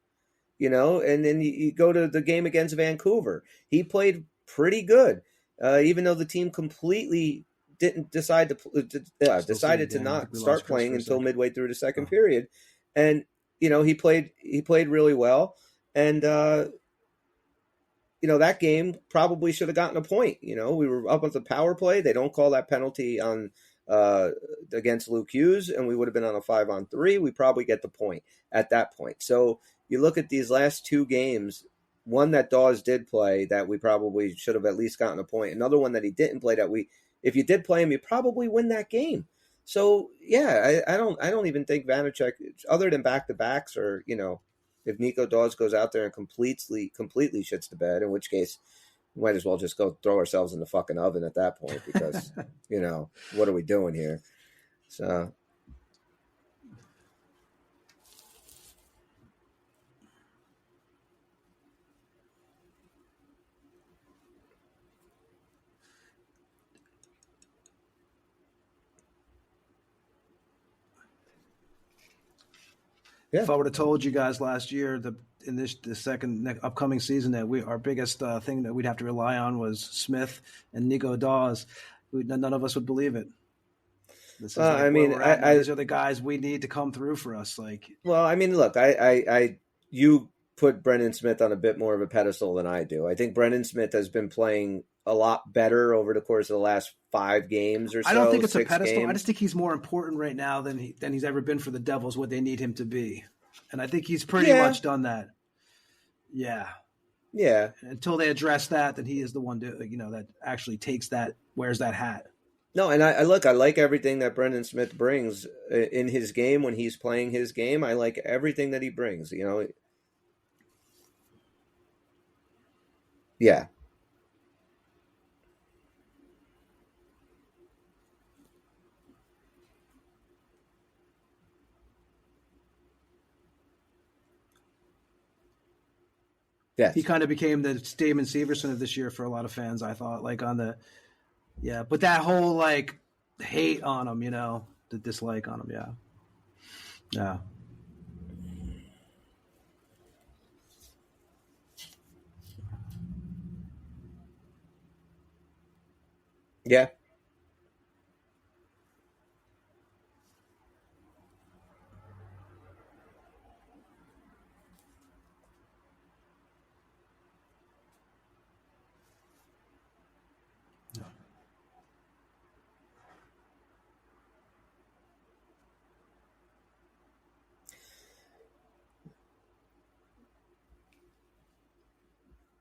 And then you go to the game against Vancouver. He played pretty good, even though the team completely didn't decided to not start playing until midway through the second period. And, he played really well. And, that game probably should have gotten a point. We were up at the power play. They don't call that penalty on against Luke Hughes, and we would have been on a 5-on-3. We probably get the point at that point. So you look at these last 2 games, one that Daws did play that we probably should have at least gotten a point. Another one that he didn't play that if you did play him, you probably win that game. So yeah, I don't even think Vanacek, other than back-to-backs or, if Nico Daws goes out there and completely shits the bed, in which case we might as well just go throw ourselves in the fucking oven at that point because, what are we doing here? So. Yeah. If I would have told you guys last year in the second upcoming season that our biggest thing that we'd have to rely on was Smith and Nico Daws, none of us would believe it. This is these are the guys we need to come through for us. Well, I mean, look, you put Brendan Smith on a bit more of a pedestal than I do. I think Brendan Smith has been playing a lot better over the course of the last 5 games or so. I don't think it's a pedestal. Games. I just think he's more important right now than he's ever been for the Devils, what they need him to be. And I think he's pretty much done that. Yeah. Yeah. Until they address that, then he is the one that actually wears that hat. No, and I like everything that Brendan Smith brings in his game when he's playing his game. I like everything that he brings. Yeah, He yes. kind of became the Damon Severson of this year for a lot of fans. I thought, like on the but that whole like hate on him, the dislike on him, yeah. Yeah.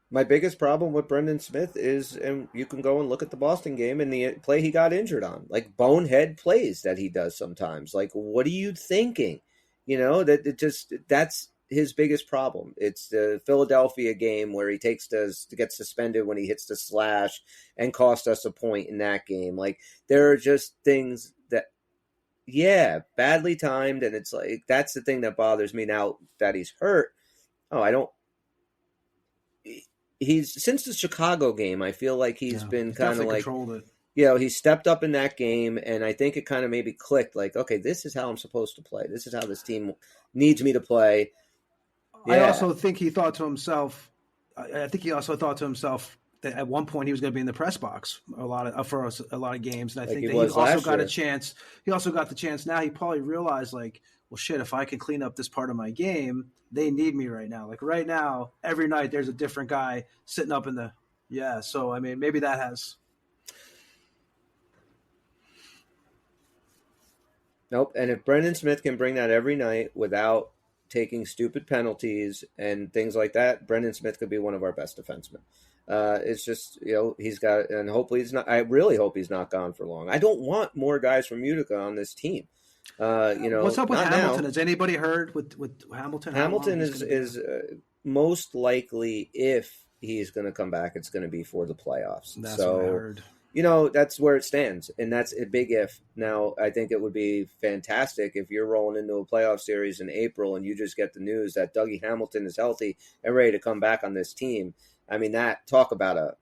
My biggest problem with Brendan Smith is, and you can go and look at the Boston game and the play he got injured on, like bonehead plays that he does sometimes. Like, what are you thinking? That it just that's his biggest problem. It's the Philadelphia game where he gets suspended when he hits the slash and cost us a point in that game. Like, there are just things that, yeah, badly timed, and it's like that's the thing that bothers me now that he's hurt. Oh, I don't he's since the Chicago game, I feel like he's been He's kind of definitely like, controlled it. he stepped up in that game, and I think it kind of maybe clicked. Like, okay, this is how I'm supposed to play. This is how this team needs me to play. Yeah. I also think he thought to himself. I think he also thought to himself that at one point he was going to be in the press box for a lot of games, and I think that he also got a chance. He also got the chance. Now he probably realized, like, well, shit, if I can clean up this part of my game, they need me right now. Like right now, every night there's a different guy sitting up in the So I mean, maybe that has. Nope. And if Brendan Smith can bring that every night without taking stupid penalties and things like that, Brendan Smith could be one of our best defensemen. It's just, he's got, and hopefully he's not, I really hope he's not gone for long. I don't want more guys from Utica on this team. What's up with Hamilton? Now. Has anybody heard with Hamilton? Hamilton is most likely, if he's going to come back, it's going to be for the playoffs. That's what I heard. That's where it stands, and that's a big if. Now, I think it would be fantastic if you're rolling into a playoff series in April and you just get the news that Dougie Hamilton is healthy and ready to come back on this team. I mean, talk about a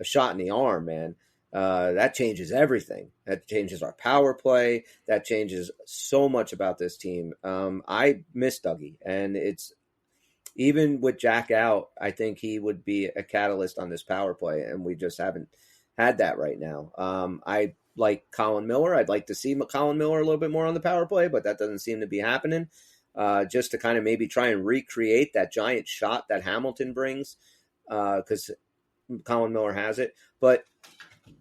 shot in the arm, man. That changes everything. That changes our power play. That changes so much about this team. I miss Dougie, and it's even with Jack out, I think he would be a catalyst on this power play, and we just haven't had that right now. I like Colin Miller. I'd like to see Colin Miller a little bit more on the power play, but that doesn't seem to be happening. Just to kind of maybe try and recreate that giant shot that Hamilton brings, because Colin Miller has it. But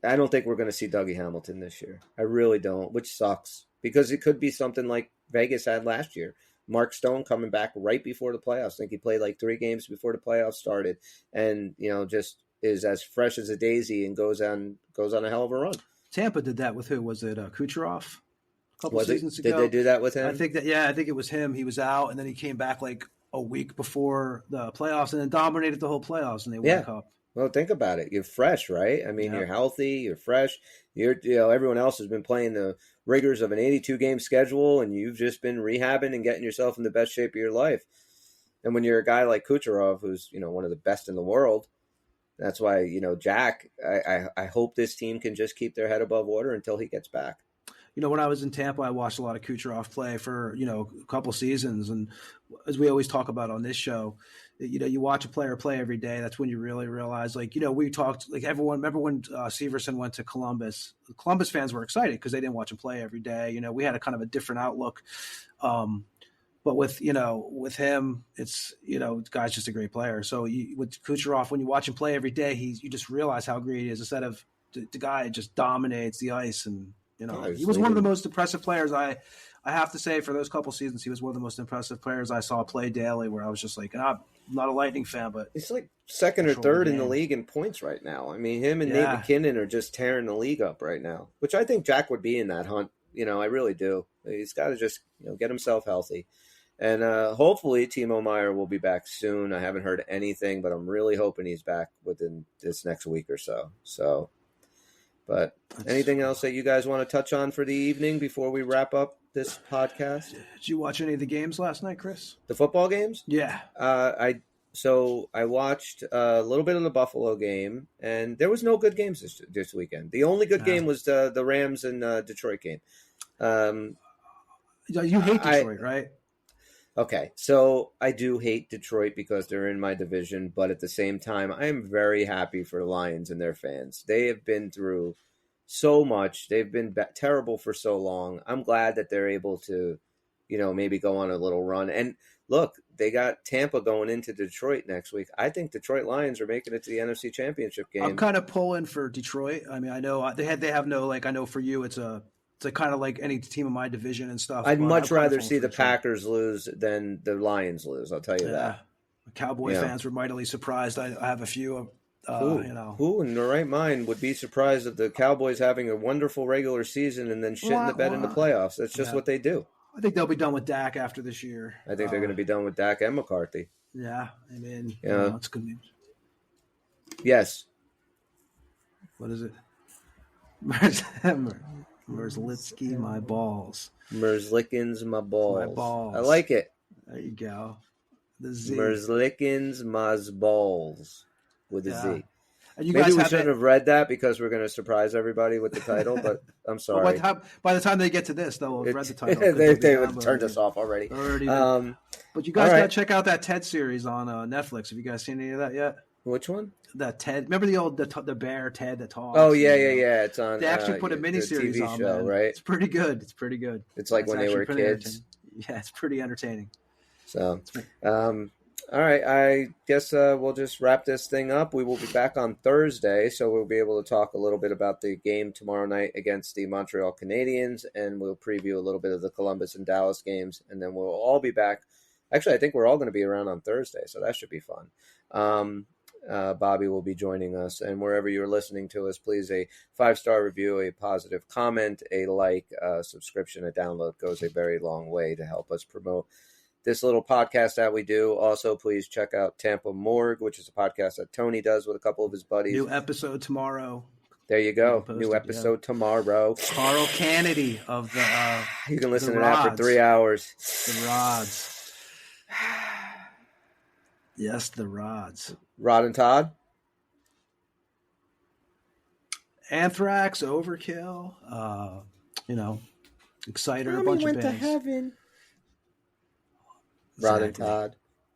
I don't think we're going to see Dougie Hamilton this year. I really don't, which sucks because it could be something like Vegas had last year. Mark Stone coming back right before the playoffs. I think he played like 3 games before the playoffs started, and just is as fresh as a daisy and goes on a hell of a run. Tampa did that with who? Was it Kucherov? A couple seasons ago. Did they do that with him? I think it was him. He was out, and then he came back like a week before the playoffs, and then dominated the whole playoffs, and they won the cup. Well, think about it. You're fresh, right? I mean, You're healthy. You're fresh. Everyone else has been playing the rigors of an 82-game schedule, and you've just been rehabbing and getting yourself in the best shape of your life. And when you're a guy like Kucherov, who's one of the best in the world, that's why Jack. I hope this team can just keep their head above water until he gets back. When I was in Tampa, I watched a lot of Kucherov play for, a couple seasons. And as we always talk about on this show, you watch a player play every day. That's when you really realize, we talked, everyone, remember when Severson went to Columbus? Columbus fans were excited because they didn't watch him play every day. We had a kind of a different outlook. But with him, it's, the guy's just a great player. So with Kucherov, when you watch him play every day, you just realize how great he is. Instead of the guy just dominates the ice and, he was one of the most impressive players I I have to say, for those couple seasons, he was one of the most impressive players I saw play daily. Where I was just like, I'm not a Lightning fan, but He's like second or third in the league in points right now. I mean, him and Nate McKinnon are just tearing the league up right now, which I think Jack would be in that hunt. I really do. He's got to just get himself healthy. And hopefully Timo Meier will be back soon. I haven't heard anything, but I'm really hoping he's back within this next week or so. But anything else that you guys want to touch on for the evening before we wrap up this podcast? Did you watch any of the games last night, Chris? The football games? Yeah. I watched a little bit of the Buffalo game, and there was no good games this weekend. The only good game was the Rams and Detroit game. You hate Detroit, right? Okay, so I do hate Detroit because they're in my division, but at the same time, I am very happy for the Lions and their fans. They have been through so much. They've been terrible for so long. I'm glad that they're able to, maybe go on a little run. And look, they got Tampa going into Detroit next week. I think Detroit Lions are making it to the NFC Championship game. I'm kind of pulling for Detroit. I mean, I know they have no, I know for you it's kind of like any team in my division and stuff. I'd much rather see the Packers lose than the Lions lose. I'll tell you that. Cowboy fans were mightily surprised. I have a few. Who in their right mind would be surprised at the Cowboys having a wonderful regular season and then shitting the bed in the playoffs? That's just what they do. I think they'll be done with Dak after this year. I think they're going to be done with Dak and McCarthy. Yeah, I mean, that's good news. Yes. What is it? Merzlikins my balls. Merzlikins my balls. My balls. I like it. There you go. The Z. Merzlikins Mah's balls with a Z. And Maybe we shouldn't have read that because we're going to surprise everybody with the title, but I'm sorry. By the time they get to this, they'll have read the title. they have turned us off already. But you guys got to check out that Ted series on Netflix. Have you guys seen any of that yet? Which one? That Ted. Remember the bear Ted that talks? Oh yeah. It's on. They actually put a miniseries on show, man. Right? It's pretty good. It's like when they were kids. Yeah, it's pretty entertaining. So, all right. I guess we'll just wrap this thing up. We will be back on Thursday, so we'll be able to talk a little bit about the game tomorrow night against the Montreal Canadiens, and we'll preview a little bit of the Columbus and Dallas games, and then we'll all be back. Actually, I think we're all going to be around on Thursday, so that should be fun. Bobby will be joining us, and wherever you're listening to us, please a 5-star review, a positive comment, a like, subscription, a download goes a very long way to help us promote this little podcast that we do. Also, please check out Tampa Morgue, which is a podcast that Tony does with a couple of his buddies. New episode tomorrow. There you go. New episode tomorrow. Carl Kennedy of the you can listen to that for 3 hours. The Rods. Yes, the Rods. Rod and Todd? Anthrax, Overkill, Exciter, a bunch of bands. To heaven. Rod and Todd.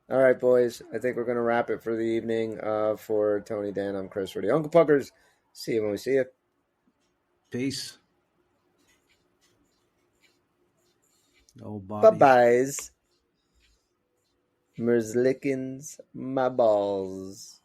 All right, boys. I think we're going to wrap it for the evening. For Tony Dan, I'm Chris for the Uncle Puckers. See you when we see you. Peace. Oh, Bobby. Bye-byes. Merzlikins my balls.